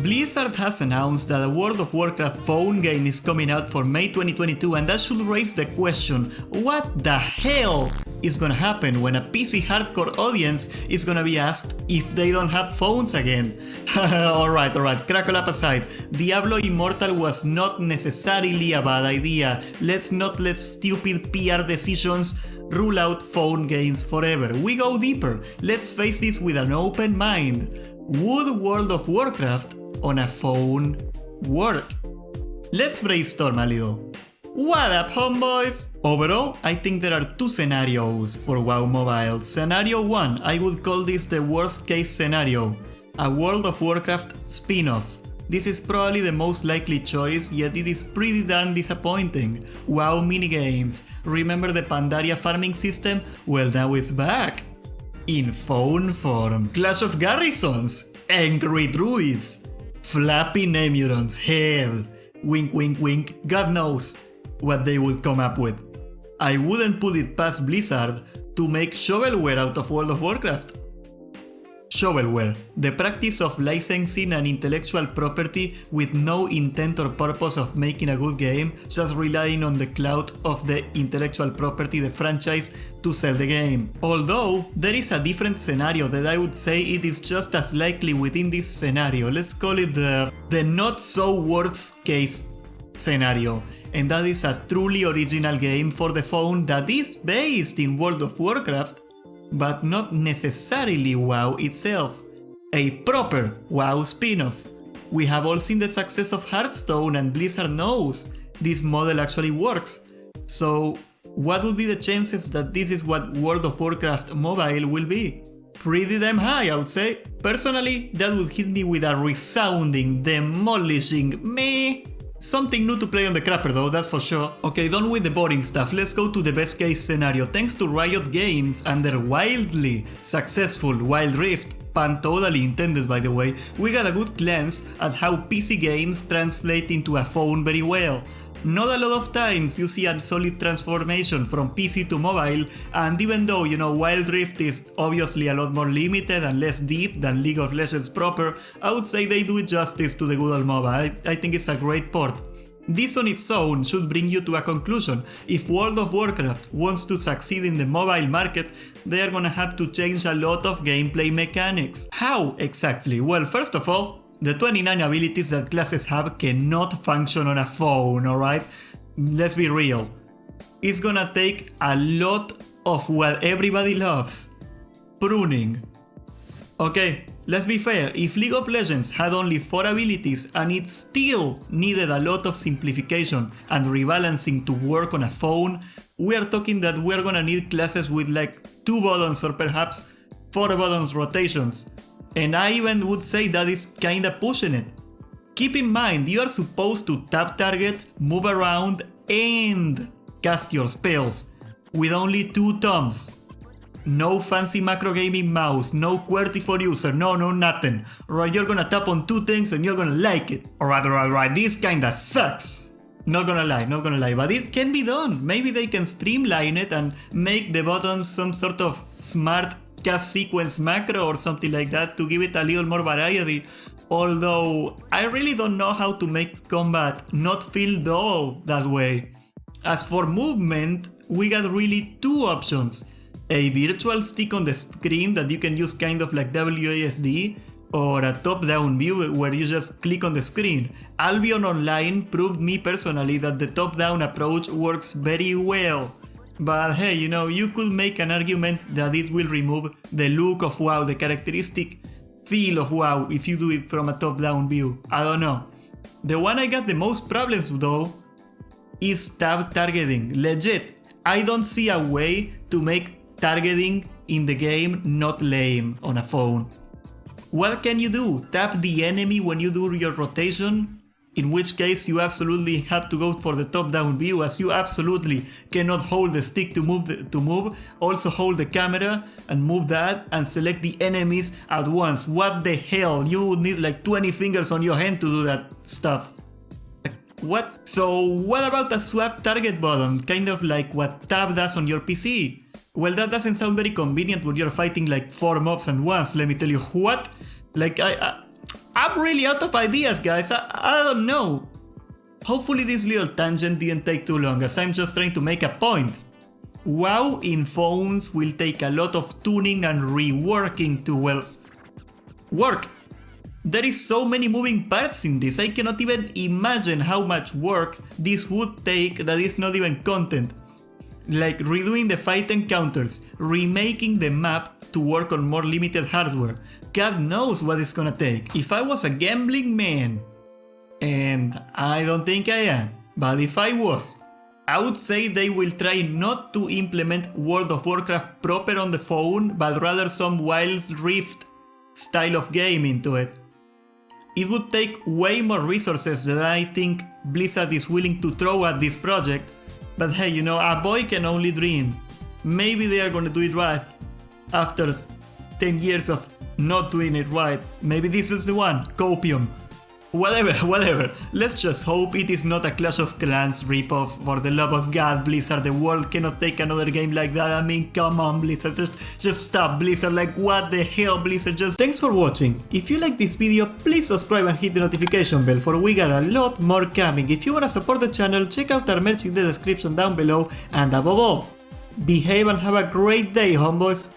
Blizzard has announced that a World of Warcraft phone game is coming out for May 2022, and that should raise the question, what the hell is gonna happen when a PC hardcore audience is gonna be asked if they don't have phones again? Alright, crackle up aside, Diablo Immortal was not necessarily a bad idea. Let's not let stupid PR decisions rule out phone games forever. We go deeper. Let's face this with an open mind. Would World of Warcraft on a phone work? Let's brainstorm a little. What up, homeboys? Overall, I think there are two scenarios for WoW Mobile. Scenario 1, I would call this the worst case scenario. A World of Warcraft spin-off. This is probably the most likely choice, yet it is pretty darn disappointing. WoW minigames. Remember the Pandaria farming system? Well, now it's back. In phone form. Clash of Garrisons. Angry Druids. Flappy Nemurons. Hell. Wink wink wink. God knows what they would come up with. I wouldn't put it past Blizzard to make Shovelware out of World of Warcraft. Shovelware, the practice of licensing an intellectual property with no intent or purpose of making a good game, just relying on the clout of the intellectual property, the franchise, to sell the game. Although, there is a different scenario that I would say it is just as likely within this scenario. Let's call it the not so worst case scenario. And that is a truly original game for the phone that is based in World of Warcraft, but not necessarily WoW itself. A proper WoW spin-off. We have all seen the success of Hearthstone, and Blizzard knows this model actually works. So what would be the chances that this is what World of Warcraft Mobile will be? Pretty damn high, I would say. Personally, that would hit me with a resounding, demolishing meh. Something new to play on the crapper though, that's for sure. Okay, done with the boring stuff, let's go to the best case scenario. Thanks to Riot Games and their wildly successful Wild Rift, pun totally intended by the way, we got a good glance at how PC games translate into a phone very well. Not a lot of times you see a solid transformation from PC to mobile, and even though, you know, Wild Rift is obviously a lot more limited and less deep than League of Legends proper, I would say they do justice to the good old MOBA. I think it's a great port. This on its own should bring you to a conclusion. If World of Warcraft wants to succeed in the mobile market, they are gonna have to change a lot of gameplay mechanics. How exactly? Well, first of all, the 29 abilities that classes have cannot function on a phone, alright? Let's be real. It's gonna take a lot of what everybody loves. Pruning. Okay, let's be fair, if League of Legends had only 4 abilities and it still needed a lot of simplification and rebalancing to work on a phone, we are talking that we're gonna need classes with like 2 buttons or perhaps 4 buttons rotations. And I even would say that is kinda pushing it. Keep in mind, you are supposed to tap target, move around, and cast your spells with only 2 thumbs. No fancy macro gaming mouse, no QWERTY for user, no nothing. Right, you're gonna tap on 2 things and you're gonna like it. Alright, this kinda sucks. Not gonna lie, but it can be done. Maybe they can streamline it and make the buttons some sort of smart cast sequence macro or something like that to give it a little more variety. Although, I really don't know how to make combat not feel dull that way. As for movement, we got really 2 options. A virtual stick on the screen that you can use kind of like WASD, or a top-down view where you just click on the screen. Albion Online proved me personally that the top-down approach works very well. But hey, you know, you could make an argument that it will remove the look of WoW, the characteristic feel of WoW if you do it from a top-down view. I don't know. The one I got the most problems though is tab targeting. Legit, I don't see a way to make targeting in the game not lame on a phone. What can you do? Tap the enemy when you do your rotation? In which case you absolutely have to go for the top-down view, as you absolutely cannot hold the stick to move. Also hold the camera and move that and select the enemies at once. What the hell? You would need like 20 fingers on your hand to do that stuff. What? So what about a swap target button? Kind of like what tab does on your PC. Well, that doesn't sound very convenient when you're fighting like 4 mobs at once, let me tell you. What? Like I'm really out of ideas, guys. I don't know. Hopefully this little tangent didn't take too long, as I'm just trying to make a point. WoW in phones will take a lot of tuning and reworking to, well, work. There is so many moving parts in this, I cannot even imagine how much work this would take that is not even content. Like redoing the fight encounters, remaking the map to work on more limited hardware. God knows what it's gonna take. If I was a gambling man, and I don't think I am, but if I was, I would say they will try not to implement World of Warcraft proper on the phone, but rather some Wild Rift style of game into it. It would take way more resources than I think Blizzard is willing to throw at this project, but hey, you know, a boy can only dream. Maybe they are gonna do it right after 10 years of not doing it right. Maybe this is the one, Copium. Whatever, let's just hope it is not a Clash of Clans ripoff. For the love of God, Blizzard, the world cannot take another game like that. I mean, come on, Blizzard, just stop, Blizzard, like what the hell, Blizzard, just... Thanks for watching. If you like this video, please subscribe and hit the notification bell, for we got a lot more coming. If you wanna support the channel, check out our merch in the description down below, and above all, behave and have a great day, homeboys.